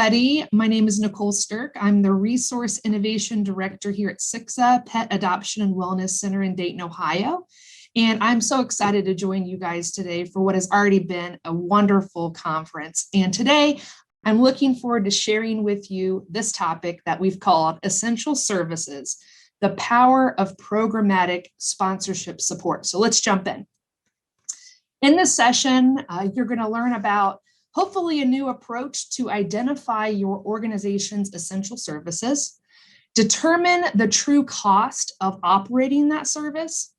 everybody. My name is Nicole Sturk. I'm the Resource Innovation Director here at SICSA Pet Adoption and Wellness Center in Dayton, Ohio. And I'm so excited to join you guys today for what has already been a wonderful conference. And today, I'm looking forward to sharing with you this topic that we've called Essential Services, the Power of Programmatic Sponsorship Support. So let's jump in. In this session, you're going to learn about hopefully a new approach to identify your organization's essential services, determine the true cost of operating that service,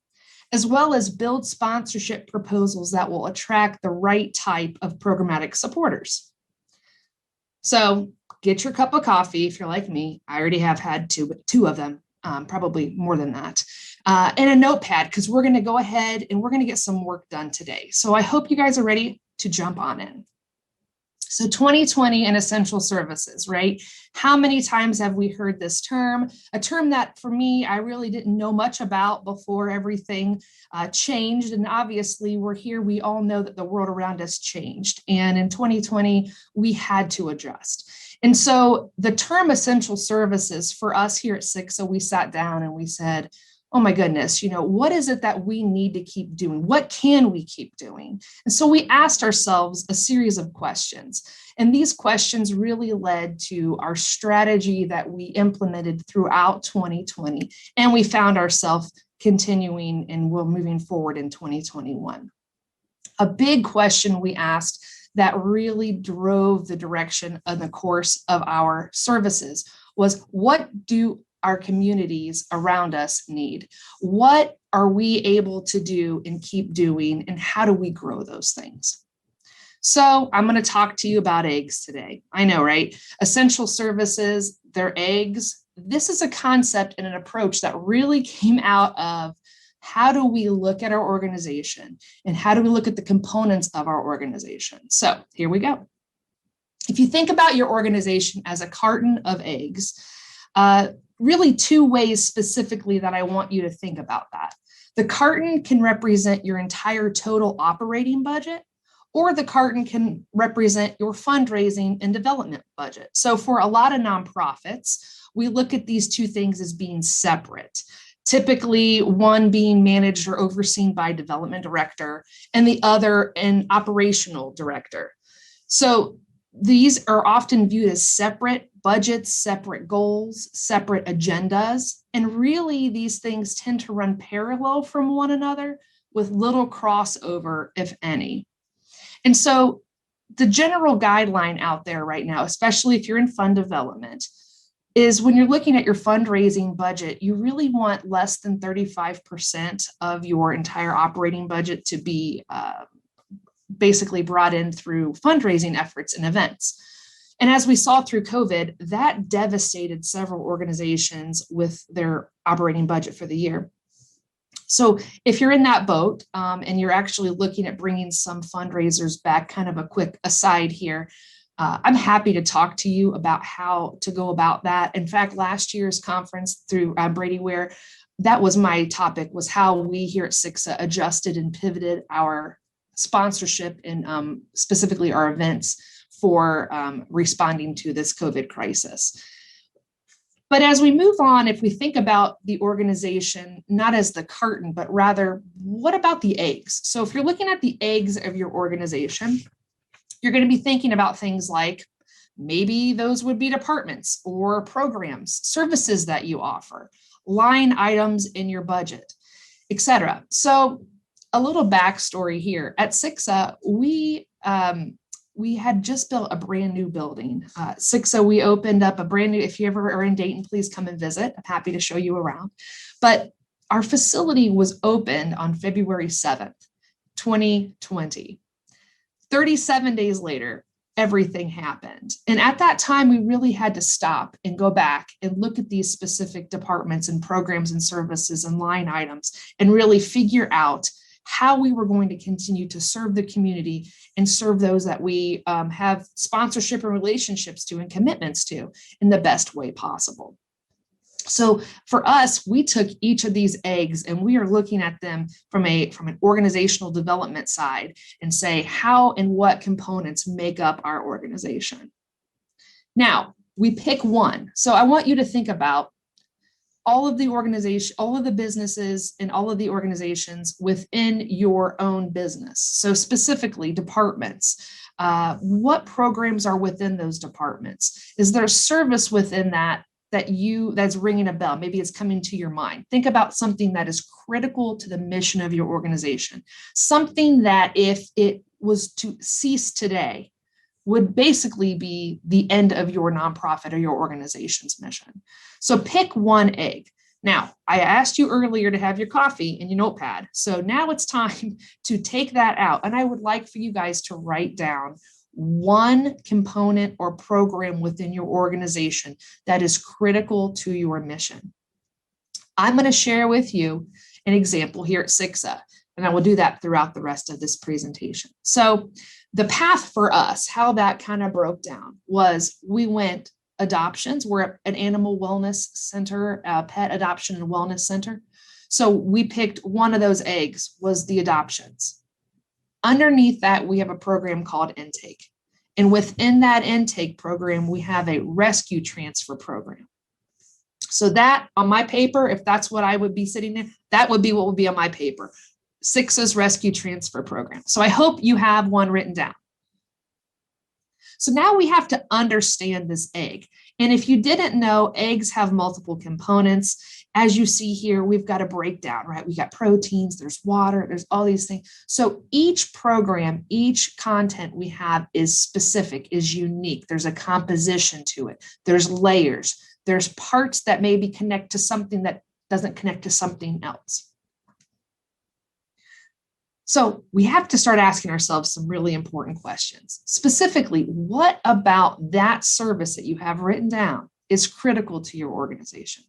as well as build sponsorship proposals that will attract the right type of programmatic supporters. So get your cup of coffee if you're like me. I already have had two of them, probably more than that, and a notepad, because we're going to go ahead and we're going to get some work done today. So I hope you guys are ready to jump on in. So 2020 and essential services, right? How many times have we heard this term? A term that for me, I really didn't know much about before everything changed. And obviously we're here, we all know that the world around us changed. And in 2020, we had to adjust. And so the term essential services for us here at SICSA, we sat down and we said, oh my goodness, what is it that we need to keep doing? What can we keep doing? And so we asked ourselves a series of questions. And these questions really led to our strategy that we implemented throughout 2020. And we found ourselves continuing and we're moving forward in 2021. A big question we asked that really drove the direction of the course of our services was, what do our communities around us need? What are we able to do and keep doing, and how do we grow those things? So I'm going to talk to you about eggs today. I know, right? Essential services, they're eggs. This is a concept and an approach that really came out of how do we look at our organization and how do we look at the components of our organization? So here we go. If you think about your organization as a carton of eggs, really two ways specifically that I want you to think about that. The carton can represent your entire total operating budget, or the carton can represent your fundraising and development budget. So for a lot of nonprofits, we look at these two things as being separate. Typically one being managed or overseen by development director and the other an operational director. So these are often viewed as separate budgets, separate goals, separate agendas. And really these things tend to run parallel from one another with little crossover, if any. And so the general guideline out there right now, especially if you're in fund development, is when you're looking at your fundraising budget, you really want less than 35% of your entire operating budget to be basically brought in through fundraising efforts and events. And as we saw through COVID, that devastated several organizations with their operating budget for the year. So if you're in that boat and you're actually looking at bringing some fundraisers back, kind of a quick aside here, I'm happy to talk to you about how to go about that. In fact, last year's conference through Brady Ware, that was my topic, was how we here at SICSA adjusted and pivoted our sponsorship and specifically our events for responding to this COVID crisis. But as we move on, if we think about the organization, not as the carton, but rather, what about the eggs? So if you're looking at the eggs of your organization, you're going to be thinking about things like maybe those would be departments or programs, services that you offer, line items in your budget, etc. So a little backstory here. At SICSA, we had just built a brand new building. SICSA, we opened up a brand new, if you ever are in Dayton, please come and visit. I'm happy to show you around. But our facility was opened on February 7th, 2020. 37 days later, everything happened. And at that time, we really had to stop and go back and look at these specific departments and programs and services and line items and really figure out how we were going to continue to serve the community and serve those that we have sponsorship and relationships to and commitments to in the best way possible. So for us, we took each of these eggs and we are looking at them from an organizational development side and say how and what components make up our organization. Now, we pick one. So I want you to think about all of the organization, all of the businesses and all of the organizations within your own business. So specifically departments, what programs are within those departments? Is there a service within that's ringing a bell? Maybe it's coming to your mind. Think about something that is critical to the mission of your organization. Something that if it was to cease today, would basically be the end of your nonprofit or your organization's mission. So pick one egg. Now, I asked you earlier to have your coffee and your notepad. So now it's time to take that out. And I would like for you guys to write down one component or program within your organization that is critical to your mission. I'm going to share with you an example here at SICSA, and I will do that throughout the rest of this presentation. So the path for us, how that kind of broke down was we went adoptions. We're an animal wellness center, a pet adoption and wellness center. So we picked one of those eggs was the adoptions. Underneath that, we have a program called intake. And within that intake program, we have a rescue transfer program. So that on my paper, if that's what I would be sitting in, that would be what would be on my paper. SICSA's rescue transfer program. So I hope you have one written down. So now we have to understand this egg. And if you didn't know, eggs have multiple components. As you see here, we've got a breakdown, right? We got proteins, there's water, there's all these things. So each program, each content we have is specific, is unique. There's a composition to it. There's layers. There's parts that maybe connect to something that doesn't connect to something else. So we have to start asking ourselves some really important questions. Specifically, what about that service that you have written down is critical to your organization?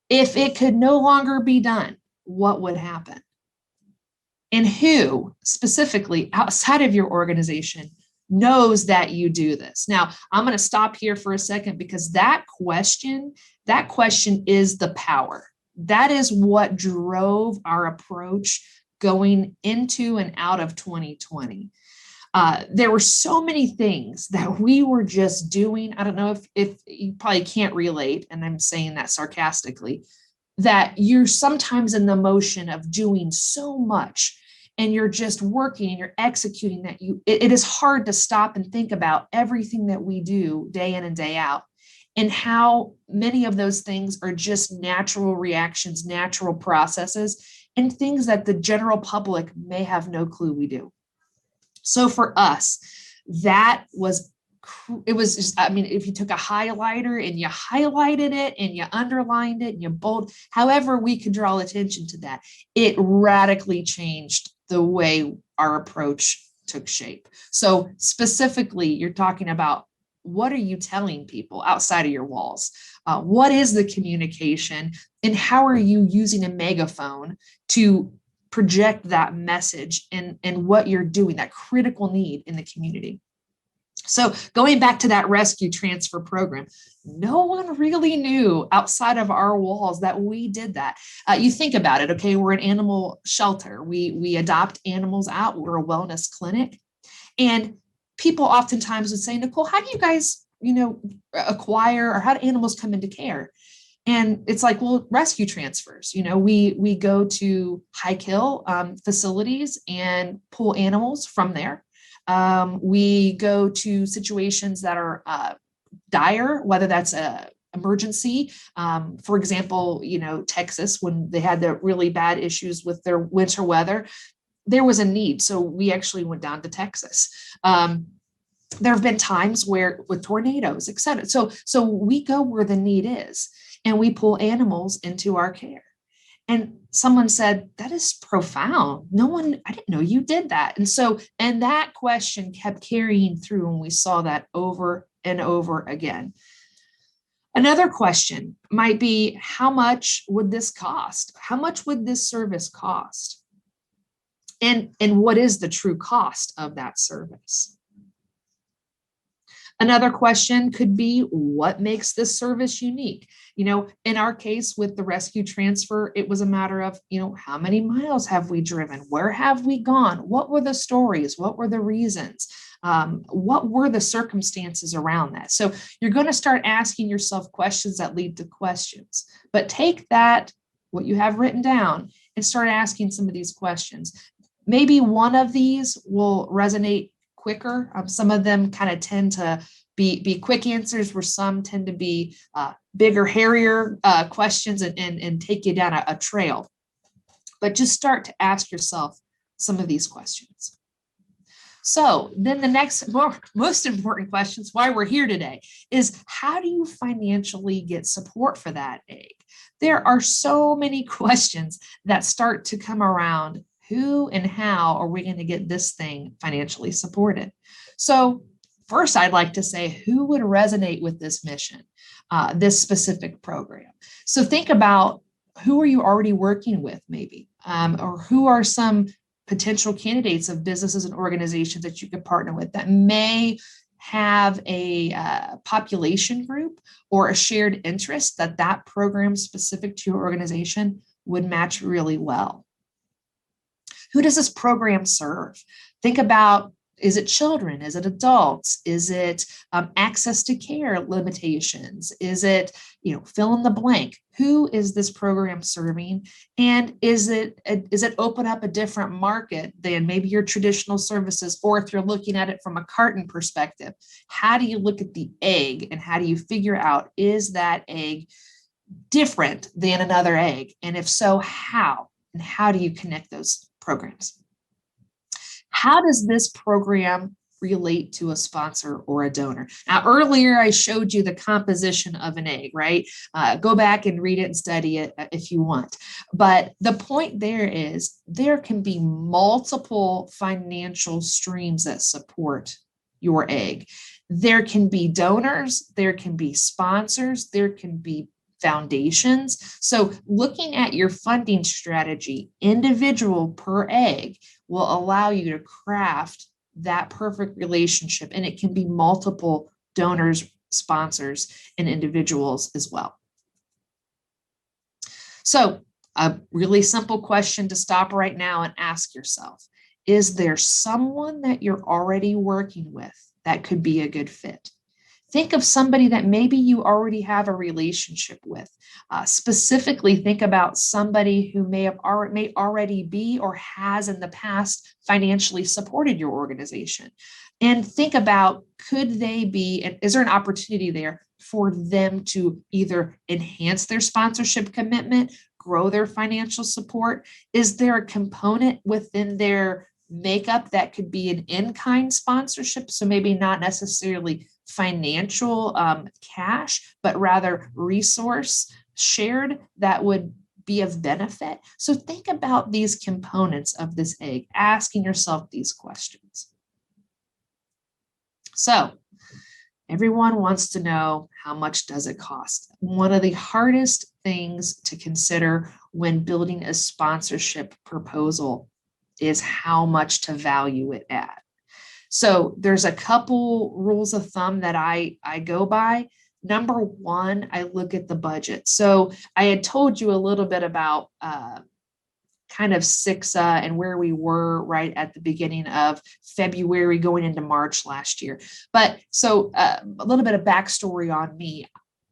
If it could no longer be done, what would happen? And who specifically outside of your organization knows that you do this? Now, I'm going to stop here for a second because that question is the power. That is what drove our approach going into and out of 2020. There were so many things that we were just doing. I don't know if you probably can't relate, and I'm saying that sarcastically, that you're sometimes in the motion of doing so much and you're just working and you're executing that it is hard to stop and think about everything that we do day in and day out and how many of those things are just natural reactions, natural processes, and things that the general public may have no clue we do. So for us, it was just, I mean, if you took a highlighter and you highlighted it and you underlined it and you bold, however we could draw attention to that, it radically changed the way our approach took shape. So specifically, you're talking about what are you telling people outside of your walls? What is the communication and how are you using a megaphone to project that message and what you're doing, that critical need in the community? So going back to that rescue transfer program, no one really knew outside of our walls that we did that. You think about it, okay, we're an animal shelter. We adopt animals out. We're a wellness clinic. And people oftentimes would say, Nicole, how do you guys, acquire or how do animals come into care? And it's like, well, rescue transfers, we go to high kill facilities and pull animals from there. We go to situations that are dire, whether that's a emergency. For example, Texas, when they had the really bad issues with their winter weather, there was a need. So we actually went down to Texas. There have been times where with tornadoes, et cetera. So we go where the need is and we pull animals into our care. And someone said, that is profound. I didn't know you did that. And that question kept carrying through and we saw that over and over again. Another question might be, how much would this cost? How much would this service cost? And what is the true cost of that service? Another question could be, what makes this service unique? In our case with the rescue transfer, it was a matter of, how many miles have we driven? Where have we gone? What were the stories? What were the reasons? What were the circumstances around that? So you're going to start asking yourself questions that lead to questions, but take that, what you have written down, and start asking some of these questions. Maybe one of these will resonate quicker. Some of them kind of tend to be quick answers, where some tend to be bigger, hairier questions and take you down a trail. But just start to ask yourself some of these questions. So then the next most important questions, why we're here today, is how do you financially get support for that egg? There are so many questions that start to come around. Who and how are we going to get this thing financially supported? So first, I'd like to say, who would resonate with this mission, this specific program? So think about, who are you already working with, maybe, or who are some potential candidates of businesses and organizations that you could partner with that may have a population group or a shared interest that program specific to your organization would match really well. Who does this program serve? Think about, is it children? Is it adults? Is it access to care limitations? Is it, fill in the blank? Who is this program serving? And is it open up a different market than maybe your traditional services? Or if you're looking at it from a Carton perspective, how do you look at the egg and how do you figure out, is that egg different than another egg? And if so, how? And how do you connect those programs? How does this program relate to a sponsor or a donor? Now, earlier I showed you the composition of an egg, right? Go back and read it and study it if you want. But the point there is, there can be multiple financial streams that support your egg. There can be donors, there can be sponsors, there can be foundations. So looking at your funding strategy, individual per egg, will allow you to craft that perfect relationship. And it can be multiple donors, sponsors, and individuals as well. So a really simple question to stop right now and ask yourself, is there someone that you're already working with that could be a good fit? Think of somebody that maybe you already have a relationship with. Specifically, think about somebody who may already be or has in the past financially supported your organization. And think about, could they be, and is there an opportunity there for them to either enhance their sponsorship commitment, grow their financial support? Is there a component within their makeup that could be an in-kind sponsorship? So maybe not necessarily financial cash, but rather resource shared that would be of benefit. So think about these components of this egg, asking yourself these questions. So everyone wants to know, how much does it cost? One of the hardest things to consider when building a sponsorship proposal is how much to value it at. So there's a couple rules of thumb that I go by. Number one, I look at the budget. So I had told you a little bit about kind of SICSA and where we were right at the beginning of February going into March last year. But so a little bit of backstory on me.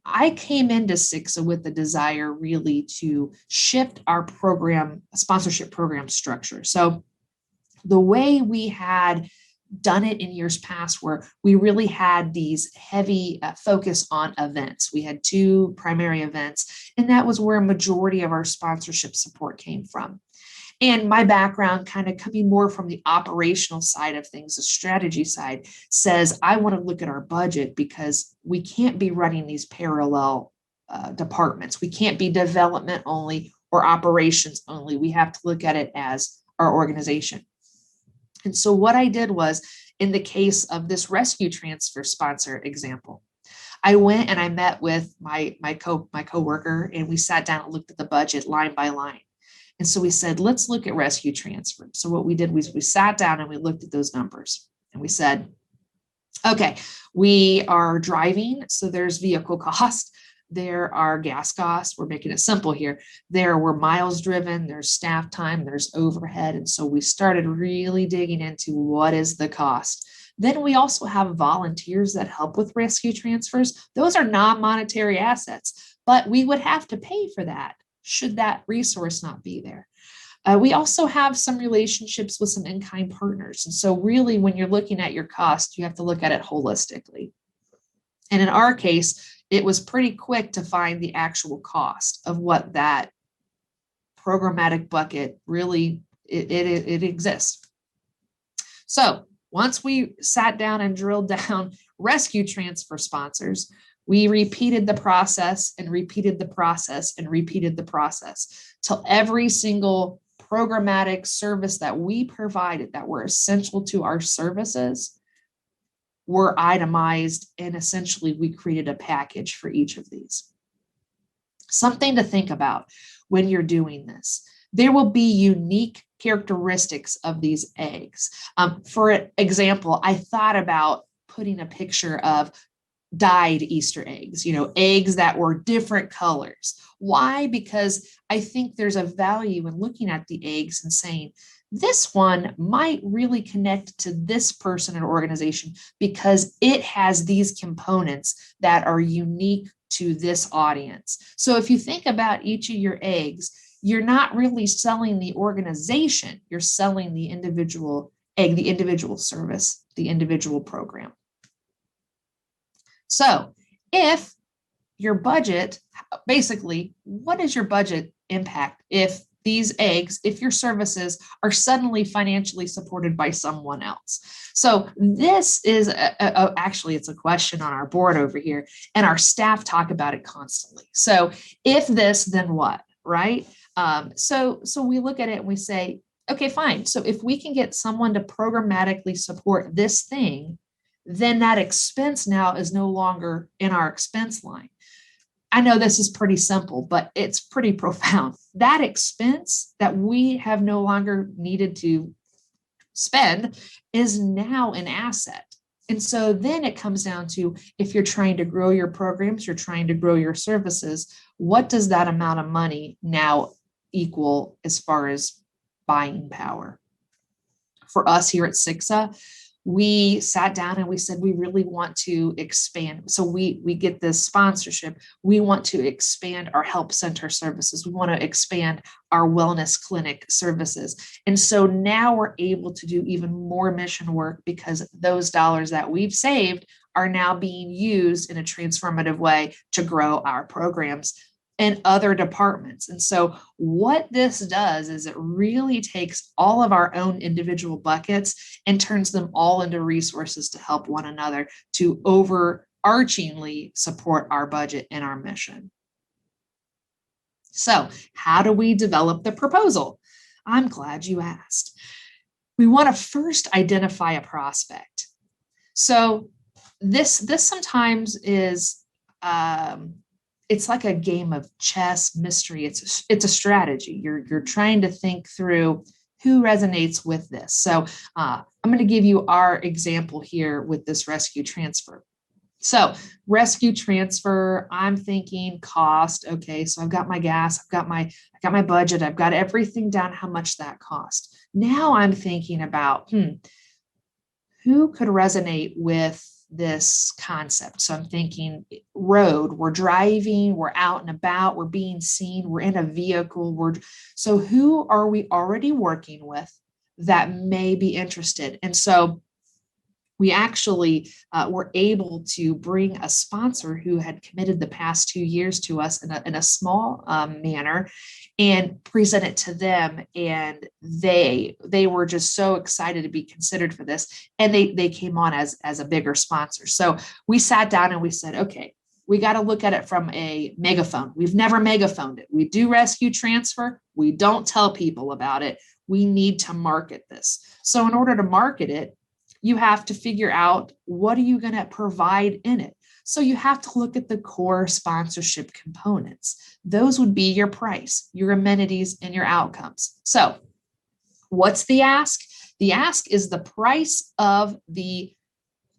I came into SICSA with the desire really to shift our program, sponsorship program structure. So the way we had done it in years past, where we really had these heavy focus on events. We had two primary events, and that was where a majority of our sponsorship support came from. And my background, kind of coming more from the operational side of things, the strategy side, says I want to look at our budget, because we can't be running these parallel departments. We can't be development only or operations only. We have to look at it as our organization. And so what I did was, in the case of this rescue transfer sponsor example, I went and I met with my coworker, and we sat down and looked at the budget line by line. And so we said, let's look at rescue transfer. So what we did was we sat down and we looked at those numbers, and we said, okay, we are driving, so there's vehicle cost. There are gas costs. We're making it simple here. There were miles driven, there's staff time, there's overhead. And so we started really digging into what is the cost. Then we also have volunteers that help with rescue transfers. Those are non-monetary assets, but we would have to pay for that should that resource not be there. We also have some relationships with some in-kind partners. And so really, when you're looking at your cost, you have to look at it holistically. And in our case, it was pretty quick to find the actual cost of what that programmatic bucket really, it exists. So once we sat down and drilled down rescue transfer sponsors, we repeated the process and repeated the process and repeated the process till every single programmatic service that we provided that were essential to our services were itemized, and essentially we created a package for each of these. Something to think about when you're doing this. There will be unique characteristics of these eggs. For example, I thought about putting a picture of dyed Easter eggs, eggs that were different colors. Why? Because I think there's a value in looking at the eggs and saying, this one might really connect to this person or organization because it has these components that are unique to this audience. So if you think about each of your eggs, you're not really selling the organization, you're selling the individual egg, the individual service, the individual program. So if your budget, basically, what is your budget impact if these eggs, if your services are suddenly financially supported by someone else? So this is actually, it's a question on our board over here, and our staff talk about it constantly. So if this, then what, right? So we look at it and we say, okay, fine. So if we can get someone to programmatically support this thing, then that expense now is no longer in our expense line. I know this is pretty simple, but it's pretty profound. That expense that we have no longer needed to spend is now an asset. And so then it comes down to, if you're trying to grow your programs, you're trying to grow your services, what does that amount of money now equal as far as buying power? For us here at SICSA, we sat down and we said, we really want to expand. So we get this sponsorship. We want to expand our help center services. We want to expand our wellness clinic services. And so now we're able to do even more mission work because those dollars that we've saved are now being used in a transformative way to grow our programs and other departments. And so what this does is it really takes all of our own individual buckets and turns them all into resources to help one another to overarchingly support our budget and our mission. So how do we develop the proposal? I'm glad you asked. We want to first identify a prospect. So this sometimes is it's like a game of chess mystery. It's a strategy. You're trying to think through who resonates with this. So I'm going to give you our example here with this rescue transfer. So rescue transfer, I'm thinking cost. Okay, so I've got my gas, I've got my budget, I've got everything down, how much that cost. Now I'm thinking about who could resonate with this concept. So I'm thinking road, we're driving, we're out and about, we're being seen, we're in a vehicle. So who are we already working with that may be interested? And so we actually were able to bring a sponsor who had committed the past 2 years to us in a small manner and present it to them. And they were just so excited to be considered for this. And they came on as a bigger sponsor. So we sat down and we said, okay, we got to look at it from a megaphone. We've never megaphoned it. We do rescue transfer. We don't tell people about it. We need to market this. So in order to market it, you have to figure out what are you going to provide in it. So you have to look at the core sponsorship components. Those would be your price, your amenities, and your outcomes. So what's the ask? The ask is the price of the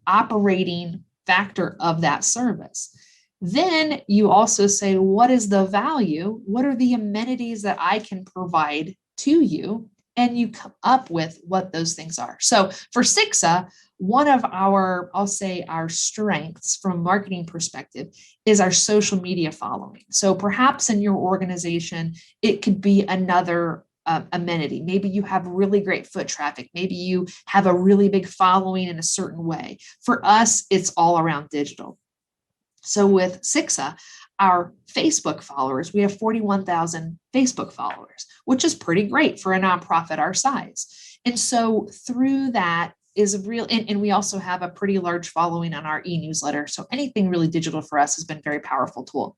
operating factor of that service. Then you also say, what is the value? What are the amenities that I can provide to you? And you come up with what those things are. So for SICSA, one of our, I'll say our strengths from a marketing perspective is our social media following. So perhaps in your organization, it could be another amenity. Maybe you have really great foot traffic. Maybe you have a really big following in a certain way. For us, it's all around digital. So with SICSA, our Facebook followers, we have 41,000 Facebook followers, which is pretty great for a nonprofit our size. And so through that is real, and we also have a pretty large following on our e-newsletter. So anything really digital for us has been a very powerful tool.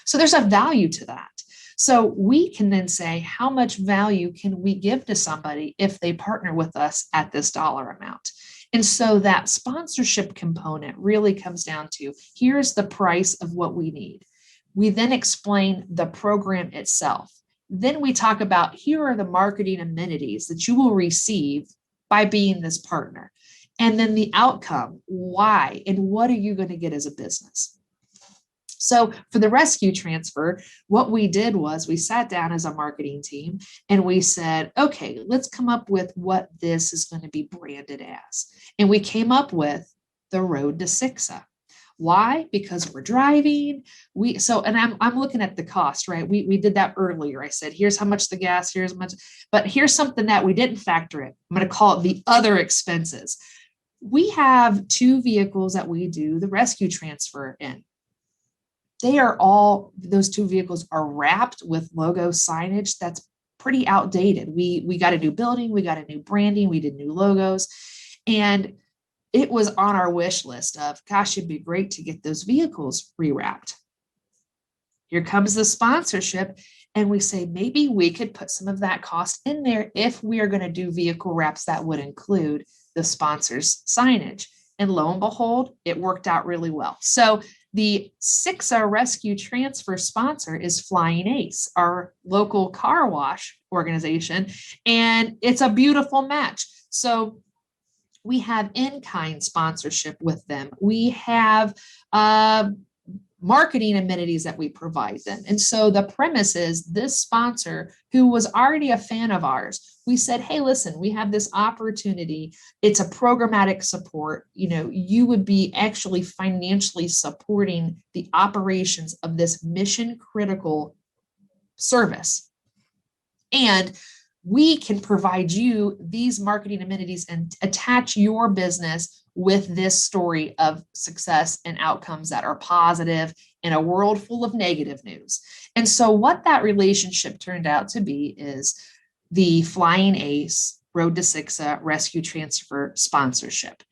So there's a value to that. So we can then say, how much value can we give to somebody if they partner with us at this dollar amount? And so that sponsorship component really comes down to, here's the price of what we need. We then explain the program itself. Then we talk about, here are the marketing amenities that you will receive by being this partner. And then the outcome, why, and what are you going to get as a business? So for the rescue transfer, what we did was we sat down as a marketing team and we said, okay, let's come up with what this is going to be branded as. And we came up with the road to SICSA. Why? Because we're driving. And I'm looking at the cost, right? We did that earlier. I said, here's how much the gas, here's much, but here's something that we didn't factor in. I'm going to call it the other expenses. We have 2 vehicles that we do the rescue transfer in. Those 2 vehicles are wrapped with logo signage that's pretty outdated. We got a new building, we got a new branding, we did new logos, and it was on our wish list of, gosh, it'd be great to get those vehicles rewrapped. Here comes the sponsorship, and we say, maybe we could put some of that cost in there if we are going to do vehicle wraps that would include the sponsor's signage. And lo and behold, it worked out really well. So the SICSA Rescue Transfer sponsor is Flying Ace, our local car wash organization, and it's a beautiful match. So we have in-kind sponsorship with them. We have marketing amenities that we provide them. And so the premise is this sponsor, who was already a fan of ours, we said, hey, listen, we have this opportunity. It's a programmatic support. You would be actually financially supporting the operations of this mission critical service. And we can provide you these marketing amenities and attach your business with this story of success and outcomes that are positive in a world full of negative news. And so what that relationship turned out to be is the Flying Ace Road to SICSA Rescue Transfer sponsorship.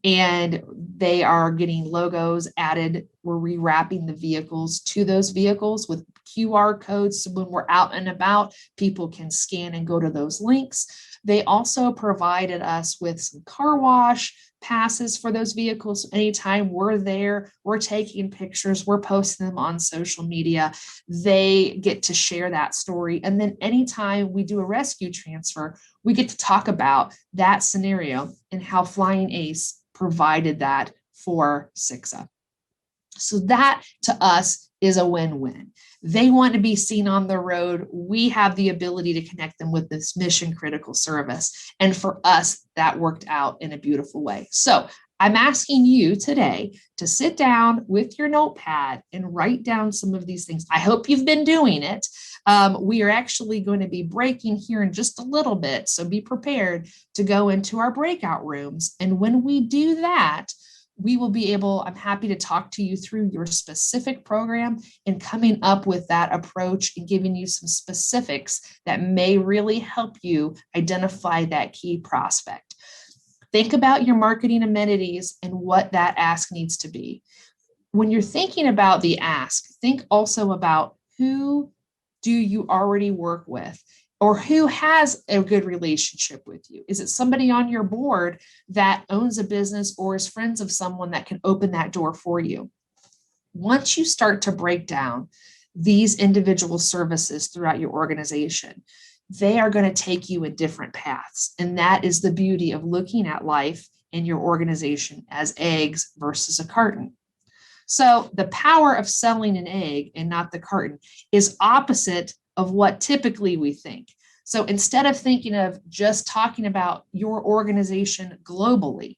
And they are getting logos added. We're rewrapping the vehicles to those vehicles with QR codes. So when we're out and about, people can scan and go to those links. They also provided us with some car wash passes for those vehicles. Anytime we're there, we're taking pictures, we're posting them on social media. They get to share that story. And then anytime we do a rescue transfer, we get to talk about that scenario and how Flying Ace provided that for SICSA. So that to us is a win-win. They want to be seen on the road. We have the ability to connect them with this mission critical service. And for us, that worked out in a beautiful way. So I'm asking you today to sit down with your notepad and write down some of these things. I hope you've been doing it. We are actually going to be breaking here in just a little bit. So be prepared to go into our breakout rooms. And when we do that, we will be able, I'm happy to talk to you through your specific program and coming up with that approach and giving you some specifics that may really help you identify that key prospect. Think about your marketing amenities and what that ask needs to be. When you're thinking about the ask, think also about who do you already work with? Or who has a good relationship with you? Is it somebody on your board that owns a business or is friends of someone that can open that door for you? Once you start to break down these individual services throughout your organization, they are going to take you in different paths. And that is the beauty of looking at life in your organization as eggs versus a carton. So the power of selling an egg and not the carton is opposite of what typically we think. So instead of thinking of just talking about your organization globally,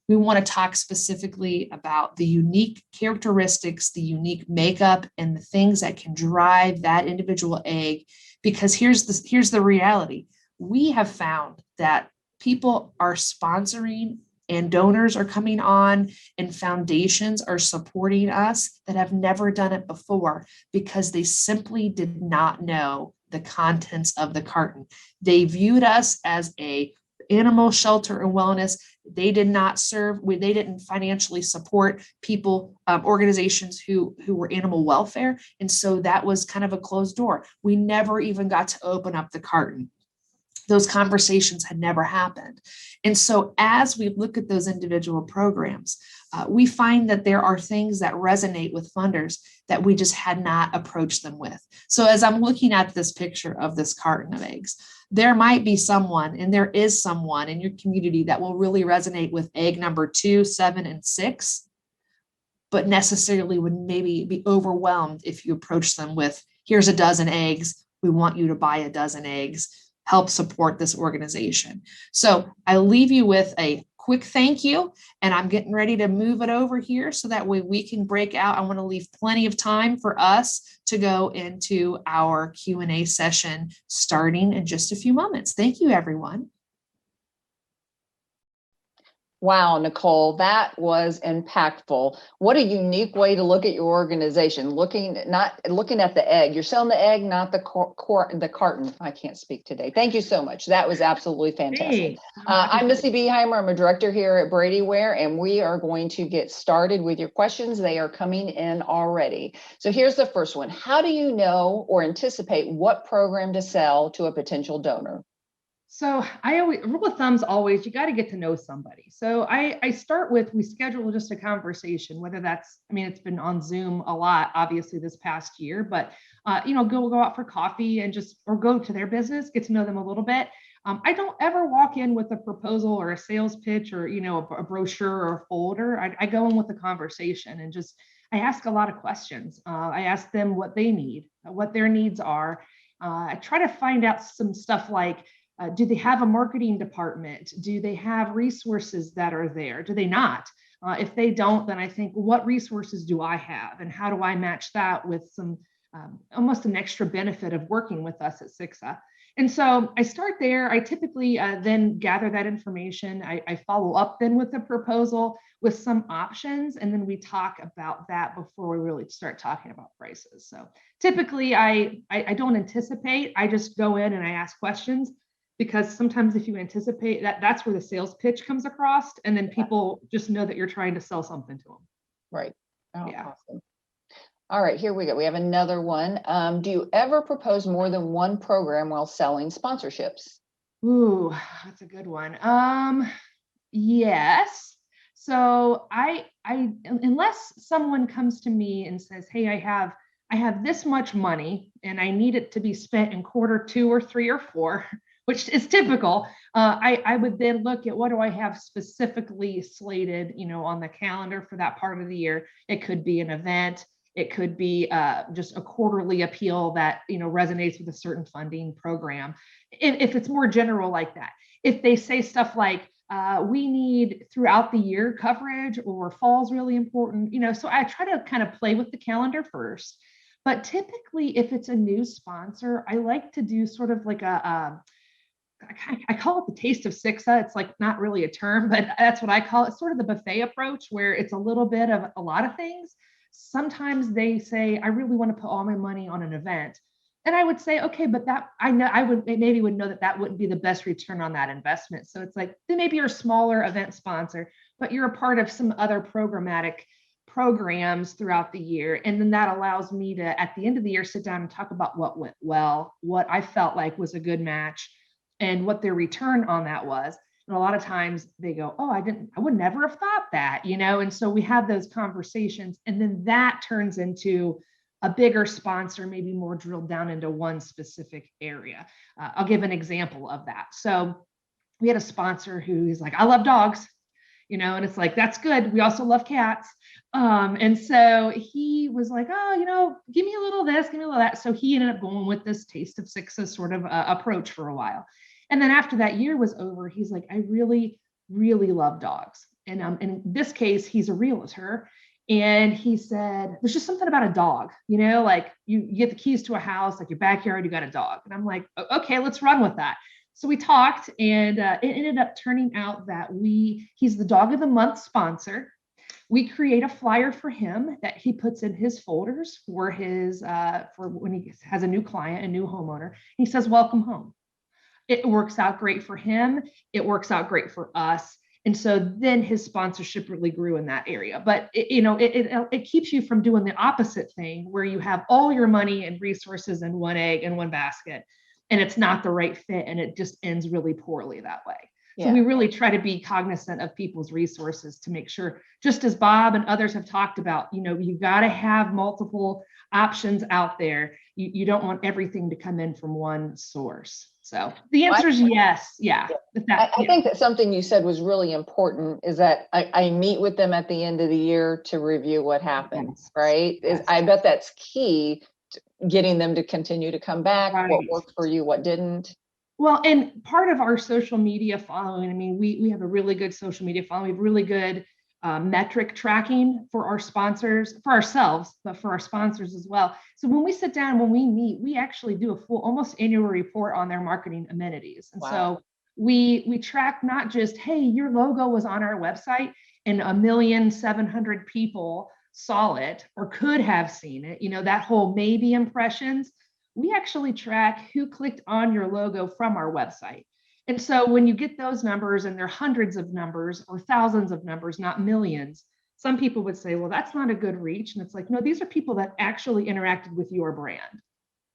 We want to talk specifically about the unique characteristics, the unique makeup, and the things that can drive that individual egg. Because here's the reality. We have found that people are sponsoring and donors are coming on and foundations are supporting us that have never done it before because they simply did not know the contents of the carton. They viewed us as a animal shelter and wellness. They did not serve, they didn't financially support people, organizations who were animal welfare. And so that was kind of a closed door. We never even got to open up the carton. Those conversations had never happened. And so as we look at those individual programs, we find that there are things that resonate with funders that we just had not approached them with. So as I'm looking at this picture of this carton of eggs, there might be someone, and there is someone in your community that will really resonate with egg number 2, 7, and 6, but necessarily would maybe be overwhelmed if you approach them with, here's a dozen eggs, we want you to buy a dozen eggs, help support this organization. So I leave you with a quick thank you, and I'm getting ready to move it over here so that way we can break out. I want to leave plenty of time for us to go into our Q&A session starting in just a few moments. Thank you, everyone. Wow, Nicole, that was impactful. What a unique way to look at your organization. Not looking at the egg. You're selling the egg, not the carton. I can't speak today. Thank you so much. That was absolutely fantastic. Hey, I'm Missy Beheimer. I'm a director here at Brady Ware, and we are going to get started with your questions. They are coming in already. So here's the first one. How do you know or anticipate what program to sell to a potential donor? So rule of thumb's always, you got to get to know somebody. So I start with, we schedule just a conversation, whether that's, it's been on Zoom a lot, obviously this past year, but go out for coffee and or go to their business, get to know them a little bit. I don't ever walk in with a proposal or a sales pitch or, a brochure or a folder. I go in with a conversation and I ask a lot of questions. I ask them what they need, what their needs are. I try to find out some stuff like, do they have a marketing department? Do they have resources that are there? Do they not? If they don't, then I think, what resources do I have? And how do I match that with some almost an extra benefit of working with us at SICSA? And so I start there. I typically then gather that information. I follow up then with a proposal with some options. And then we talk about that before we really start talking about prices. So typically I don't anticipate, I just go in and I ask questions. Because sometimes if you anticipate that's where the sales pitch comes across, and then people just know that you're trying to sell something to them. Right. Oh, yeah. Awesome. All right, here we go. We have another one. Do you ever propose more than one program while selling sponsorships? Ooh, that's a good one. Yes. So I unless someone comes to me and says, hey, I have this much money and I need it to be spent in quarter 2 or 3 or 4, which is typical. I would then look at what do I have specifically slated, on the calendar for that part of the year. It could be an event. It could be just a quarterly appeal that, resonates with a certain funding program. If it's more general like that, if they say stuff like, we need throughout the year coverage or fall's really important, so I try to kind of play with the calendar first. But typically, if it's a new sponsor, I like to do sort of like I call it the taste of SICSA. It's like not really a term, but that's what I call it. Sort of the buffet approach, where it's a little bit of a lot of things. Sometimes they say, I really want to put all my money on an event. And I would say, okay, but that I would know that wouldn't be the best return on that investment. So it's like, then maybe you're a smaller event sponsor, but you're a part of some other programmatic programs throughout the year. And then that allows me to, at the end of the year, sit down and talk about what went well, what I felt like was a good match, and what their return on that was. And a lot of times they go, oh, I would never have thought that, and so we have those conversations, and then that turns into a bigger sponsor, maybe more drilled down into one specific area. I'll give an example of that. So we had a sponsor who's like, I love dogs, and it's like, that's good. We also love cats. And so he was like, oh, give me a little of this, give me a little of that. So he ended up going with this taste of SICSA sort of approach for a while. And then after that year was over, he's like, I really, really love dogs. And in this case, he's a realtor. And he said, there's just something about a dog, like you get the keys to a house, like your backyard, you got a dog. And I'm like, okay, let's run with that. So we talked, and it ended up turning out that he's the dog of the month sponsor. We create a flyer for him that he puts in his folders for for when he has a new client, a new homeowner. He says, welcome home. It works out great for him. It works out great for us. And so then his sponsorship really grew in that area. But it keeps you from doing the opposite thing where you have all your money and resources in one egg in one basket, and it's not the right fit, and it just ends really poorly that way. So we really try to be cognizant of people's resources to make sure, just as Bob and others have talked about, you got to have multiple options out there. You don't want everything to come in from one source. So the answer is yes. Yeah. I think that something you said was really important is that I meet with them at the end of the year to review what happens, right? I bet that's key to getting them to continue to come back, what worked for you, what didn't. Well, and part of our social media following, I mean, we have a really good social media following. We have really good metric tracking for our sponsors, for ourselves, but for our sponsors as well. So when we sit down, when we meet, we actually do a full, almost annual report on their marketing amenities. And so we track not just, hey, your logo was on our website and 1,700,000 people saw it or could have seen it, that whole maybe impressions. We actually track who clicked on your logo from our website. And so when you get those numbers, and they're hundreds of numbers or thousands of numbers, not millions, some people would say, well, that's not a good reach. And it's like, no, these are people that actually interacted with your brand.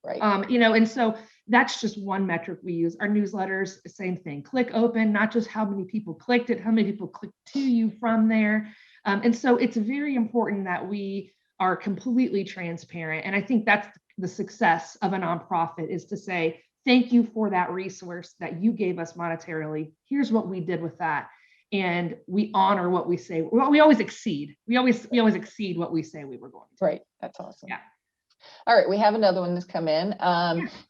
Right. And so that's just one metric we use. Our newsletters, same thing. Click open, not just how many people clicked it, how many people clicked to you from there. And so it's very important that we are completely transparent. And I think that's the success of a nonprofit, is to say, thank you for that resource that you gave us monetarily. Here's what we did with that. And we honor what we say. Well, we always exceed. We always exceed what we say we were going to. Right. That's awesome. Yeah. All right. We have another one that's come in.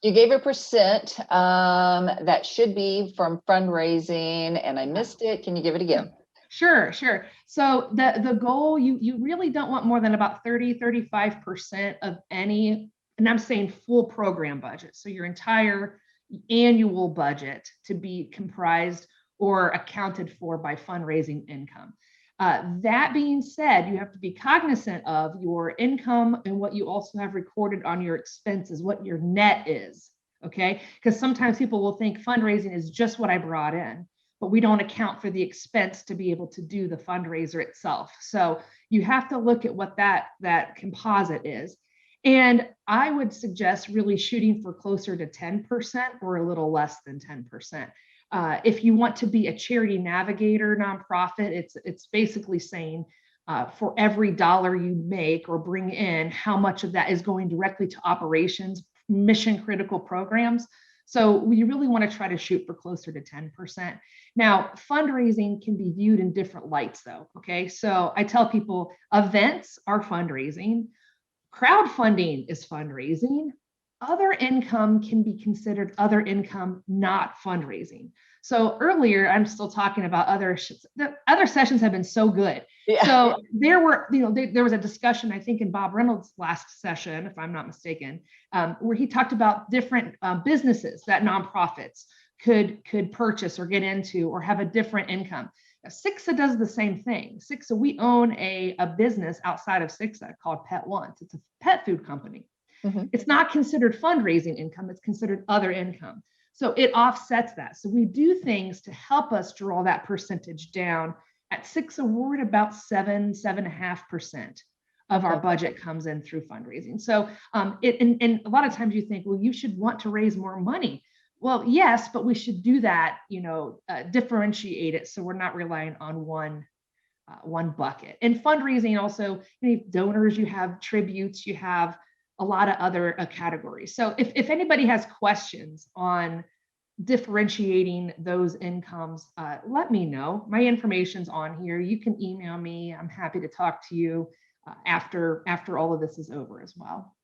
You gave a percent that should be from fundraising, and I missed it. Can you give it again? Sure. So the goal, you really don't want more than about 35% of any, and I'm saying full program budget. So your entire annual budget to be comprised or accounted for by fundraising income. That being said, you have to be cognizant of your income and what you also have recorded on your expenses, what your net is, okay? Because sometimes people will think fundraising is just what I brought in, but we don't account for the expense to be able to do the fundraiser itself. So you have to look at what that composite is. And I would suggest really shooting for closer to 10% or a little less than 10%. If you want to be a charity navigator nonprofit, it's basically saying for every dollar you make or bring in, how much of that is going directly to operations, mission critical programs. So we really want to try to shoot for closer to 10%. Now, fundraising can be viewed in different lights though, okay? So I tell people events are fundraising, crowdfunding is fundraising, other income can be considered other income, not fundraising. So earlier, I'm still talking about the other sessions have been so good. Yeah. So there was a discussion, I think in Bob Reynolds' last session, if I'm not mistaken, where he talked about different businesses that nonprofits could purchase or get into or have a different income. SICSA does the same thing. SICSA, we own a business outside of SICSA called Pet Once. It's a pet food company. Mm-hmm. It's not considered fundraising income. It's considered other income. So it offsets that. So we do things to help us draw that percentage down. At SICSA, we're at about 7.5% of our budget comes in through fundraising. So and a lot of times you think, well, you should want to raise more money. Well, yes, but we should do that, differentiate it so we're not relying on one bucket. And fundraising also, you have donors, you have tributes, you have a lot of other categories. So if anybody has questions on differentiating those incomes, let me know. My information's on here. You can email me. I'm happy to talk to you after all of this is over as well.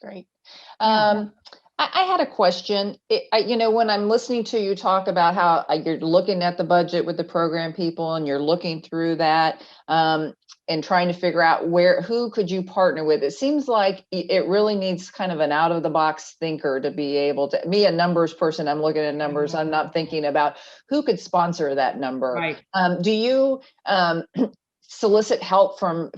Great. I had a question. When I'm listening to you talk about how you're looking at the budget with the program people and you're looking through that and trying to figure out who could you partner with? It seems like it really needs kind of an out of the box thinker to be able to, me, a numbers person, I'm looking at numbers. I'm not thinking about who could sponsor that number. Right. Do you solicit help from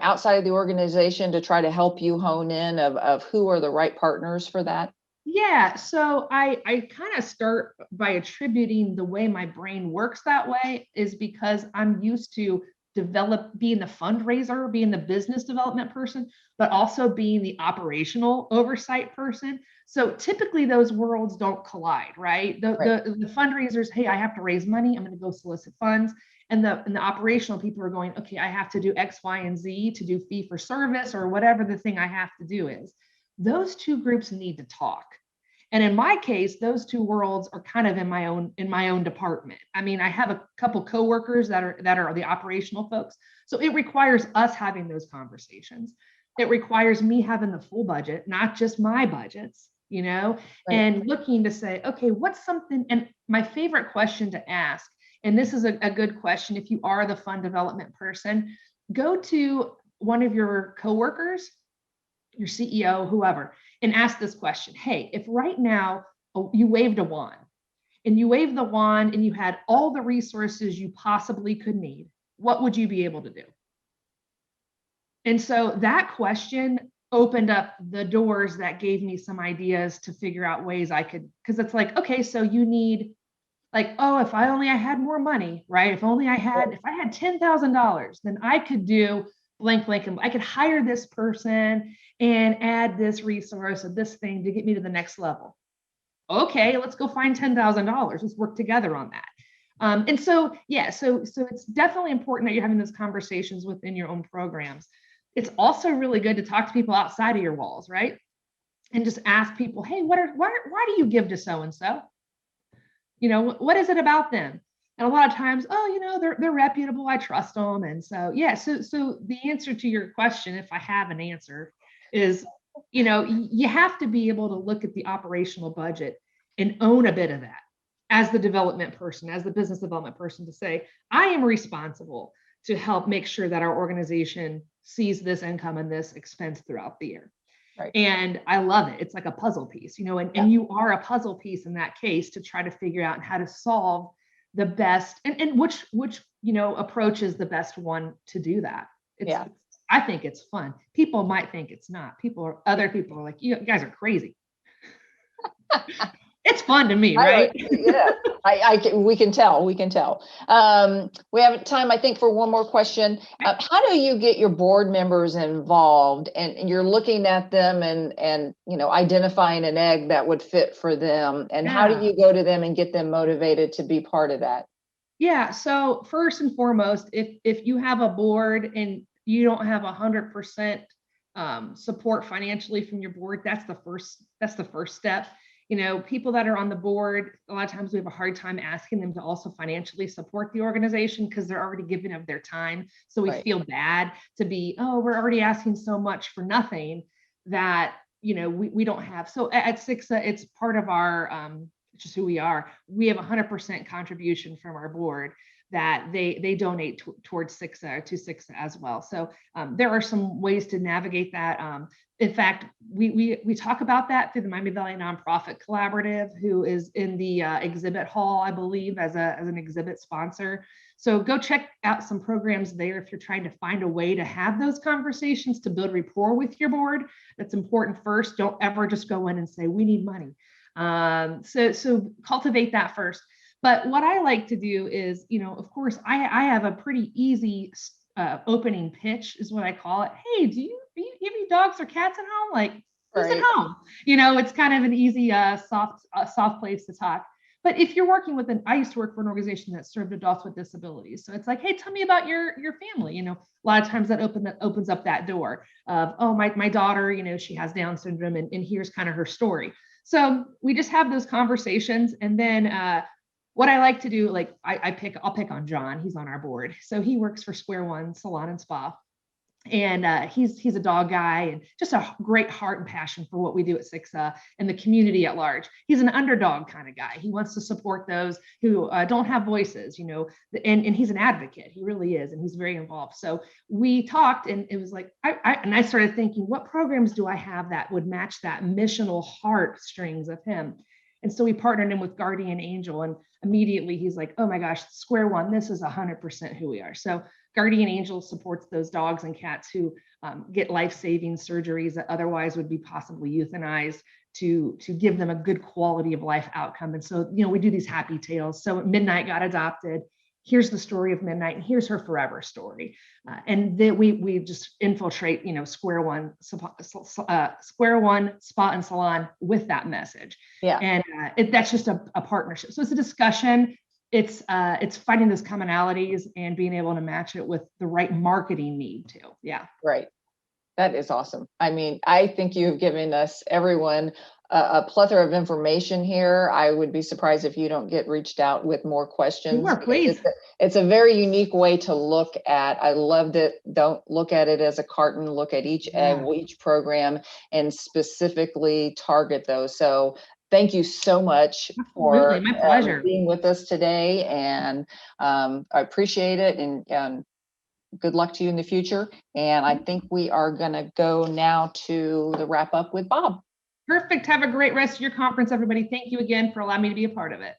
outside of the organization to try to help you hone in of who are the right partners for that? Yeah, so I kind of start by attributing the way my brain works that way is because I'm used to being the fundraiser, being the business development person, but also being the operational oversight person. So typically those worlds don't collide, right? The fundraisers, hey, I have to raise money, I'm going to go solicit funds. And the operational people are going, okay, I have to do X, Y, and Z to do fee for service or whatever the thing I have to do is. Those two groups need to talk. And in my case, those two worlds are kind of in my own department. I mean, I have a couple coworkers that are the operational folks. So it requires us having those conversations. It requires me having the full budget, not just my budgets, and looking to say, okay, what's something, and my favorite question to ask, and this is a good question if you are the fund development person, go to one of your coworkers, your CEO, whoever, and ask this question. Hey, if right now you waved a wand and you had all the resources you possibly could need, what would you be able to do? And so that question opened up the doors that gave me some ideas to figure out ways I could, because it's like, okay, so you need if I had more money, right? If I had $10,000, then I could do blank, and I could hire this person and add this resource or this thing to get me to the next level. Okay, let's go find $10,000. Let's work together on that. And so it's definitely important that you're having those conversations within your own programs. It's also really good to talk to people outside of your walls, right? And just ask people, hey, why do you give to so-and-so? What is it about them? And a lot of times, they're reputable, I trust them. And so, so the answer to your question, if I have an answer, is, you have to be able to look at the operational budget and own a bit of that as the development person, as the business development person, to say, I am responsible to help make sure that our organization sees this income and this expense throughout the year. Right. And I love it. It's like a puzzle piece, and you are a puzzle piece in that case to try to figure out how to solve the best and which approach is the best one to do that. I think it's fun. People might think it's not. Other people are like, you guys are crazy. It's fun to me, right? We can tell. We have time, I think, for one more question. How do you get your board members involved? And you're looking at them and identifying an egg that would fit for them. And how do you go to them and get them motivated to be part of that? Yeah. So first and foremost, if you have a board and you don't have 100% support financially from your board, that's the first step. People that are on the board, a lot of times we have a hard time asking them to also financially support the organization because they're already giving of their time. So we feel bad to be, we're already asking so much for nothing that, we don't have. So at SICSA, it's part of our, just who we are. We have 100% contribution from our board that they donate towards SICSA or to SICSA as well. So there are some ways to navigate that. In fact, we talk about that through the Miami Valley Nonprofit Collaborative, who is in the exhibit hall, I believe, as an exhibit sponsor. So go check out some programs there if you're trying to find a way to have those conversations to build rapport with your board. That's important first. Don't ever just go in and say, we need money. So cultivate that first. But what I like to do is, of course, I have a pretty easy opening pitch is what I call it. Hey, do you have any dogs or cats at home? Like, who's at home? It's kind of an easy, soft place to talk. But if you're working with I used to work for an organization that served adults with disabilities. So it's like, hey, tell me about your family. A lot of times that opens up that door of, oh, my daughter, she has Down syndrome and here's kind of her story. So we just have those conversations. And then what I like to do, like I'll pick on John, he's on our board. So he works for Square One Salon and Spa. And he's a dog guy and just a great heart and passion for what we do at SICSA and the community at large. He's an underdog kind of guy. He wants to support those who don't have voices, you know, and he's an advocate. He really is, and he's very involved. So we talked, and it was like, I started thinking, what programs do I have that would match that missional heartstrings of him? And so we partnered him with Guardian Angel, and immediately he's like, oh my gosh, square one, this is 100% who we are. So Guardian Angel supports those dogs and cats who get life-saving surgeries that otherwise would be possibly euthanized to give them a good quality of life outcome. And so, you know, we do these happy tales. So Midnight got adopted. Here's the story of Midnight, and here's her forever story. And then we just infiltrate, you know, Square One Spa and Salon with that message. Yeah. And that's just a partnership. So it's a discussion. It's finding those commonalities and being able to match it with the right marketing need too. Yeah. Right. That is awesome. I mean, I think you've given us, everyone, a plethora of information here. I would be surprised if you don't get reached out with more questions. Sure, please. It's a very unique way to look at. I loved it. Don't look at it as a carton. Look at each egg, each program, and specifically target those. So thank you so much for my pleasure. Being with us today, and I appreciate it, and good luck to you in the future. And I think we are going to go now to the wrap up with Bob. Perfect. Have a great rest of your conference, everybody. Thank you again for allowing me to be a part of it.